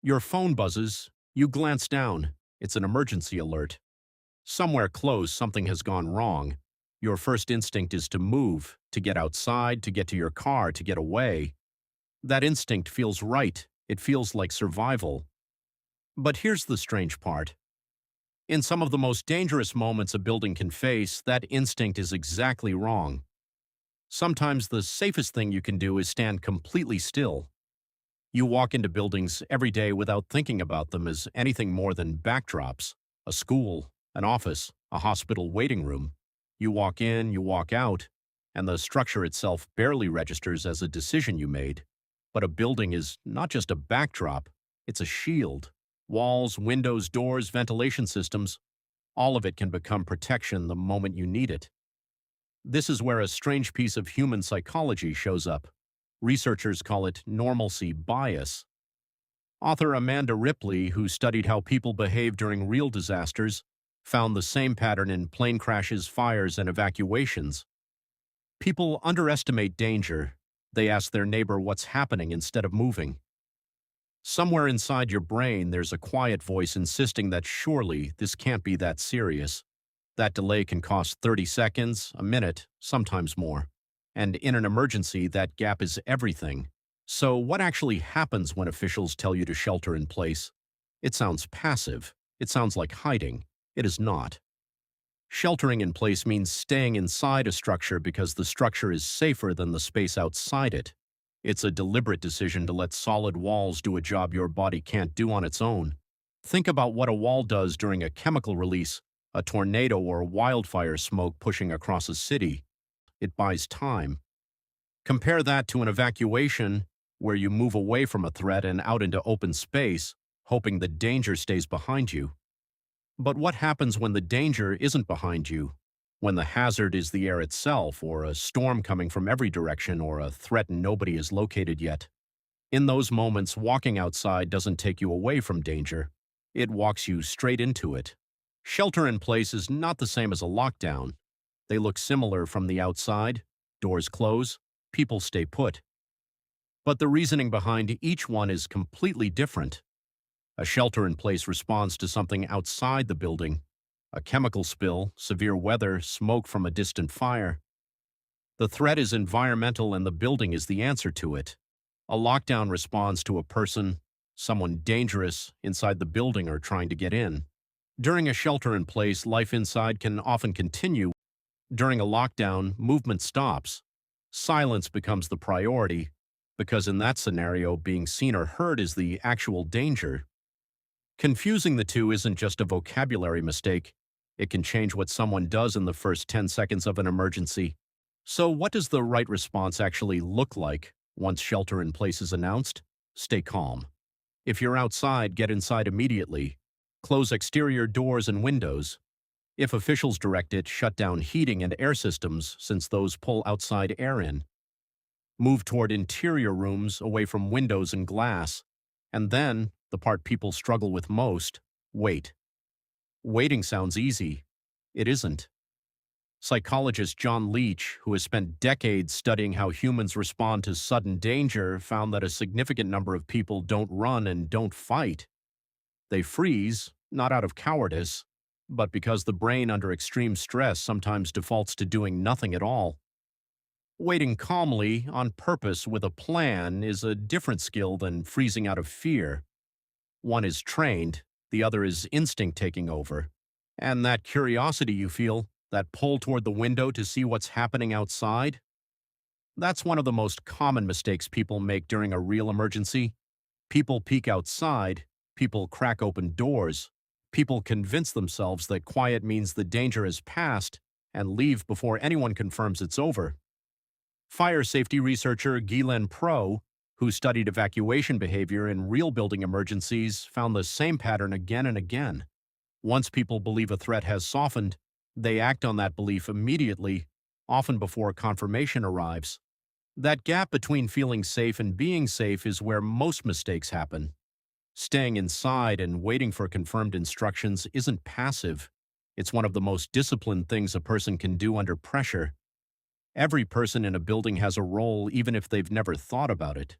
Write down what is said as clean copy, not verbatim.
Your phone buzzes, you glance down. It's an emergency alert. Somewhere close, something has gone wrong. Your first instinct is to move, to get outside, to get to your car, to get away. That instinct feels right. It feels like survival. But here's the strange part. In some of the most dangerous moments a building can face, that instinct is exactly wrong. Sometimes the safest thing you can do is stand completely still. You walk into buildings every day without thinking about them as anything more than backdrops: a school, an office, a hospital waiting room. You walk in, you walk out, and the structure itself barely registers as a decision you made. But a building is not just a backdrop, it's a shield. Walls, windows, doors, ventilation systems, all of it can become protection the moment you need it. This is where a strange piece of human psychology shows up. Researchers call it normalcy bias. Author Amanda Ripley, who studied how people behave during real disasters, found the same pattern in plane crashes, fires, and evacuations. People underestimate danger. They ask their neighbor what's happening instead of moving. Somewhere inside your brain, there's a quiet voice insisting that surely this can't be that serious. That delay can cost 30 seconds, a minute, sometimes more. And in an emergency, that gap is everything. So what actually happens when officials tell you to shelter in place? It sounds passive. It sounds like hiding. It is not. Sheltering in place means staying inside a structure because the structure is safer than the space outside it. It's a deliberate decision to let solid walls do a job your body can't do on its own. Think about what a wall does during a chemical release, a tornado or wildfire smoke pushing across a city. It buys time. Compare that to an evacuation where you move away from a threat and out into open space, hoping the danger stays behind you. But what happens when the danger isn't behind you? When the hazard is the air itself, or a storm coming from every direction, or a threat nobody is located yet? In those moments, walking outside doesn't take you away from danger. It walks you straight into it. Shelter in place is not the same as a lockdown. They look similar from the outside. Doors close, people stay put. But the reasoning behind each one is completely different. A shelter-in-place responds to something outside the building: a chemical spill, severe weather, smoke from a distant fire. The threat is environmental and the building is the answer to it. A lockdown responds to a person, someone dangerous, inside the building or trying to get in. During a shelter-in-place, life inside can often continue. During a lockdown, movement stops. Silence becomes the priority, because in that scenario, being seen or heard is the actual danger. Confusing the two isn't just a vocabulary mistake. It can change what someone does in the first 10 seconds of an emergency. So what does the right response actually look like once shelter in place is announced? Stay calm. If you're outside, get inside immediately. Close exterior doors and windows. If officials direct it, shut down heating and air systems, since those pull outside air in. Move toward interior rooms, away from windows and glass. And then, the part people struggle with most: wait. Waiting sounds easy. It isn't. Psychologist John Leach, who has spent decades studying how humans respond to sudden danger, found that a significant number of people don't run and don't fight. They freeze, not out of cowardice, but because the brain under extreme stress sometimes defaults to doing nothing at all. Waiting calmly, on purpose, with a plan is a different skill than freezing out of fear. One is trained, the other is instinct taking over. And that curiosity you feel, that pull toward the window to see what's happening outside, that's one of the most common mistakes people make during a real emergency. People peek outside, people crack open doors, people convince themselves that quiet means the danger has passed and leave before anyone confirms it's over. Fire safety researcher Ghislaine Pro, who studied evacuation behavior in real building emergencies, found the same pattern again and again. Once people believe a threat has softened, they act on that belief immediately, often before confirmation arrives. That gap between feeling safe and being safe is where most mistakes happen. Staying inside and waiting for confirmed instructions isn't passive. It's one of the most disciplined things a person can do under pressure. Every person in a building has a role, even if they've never thought about it.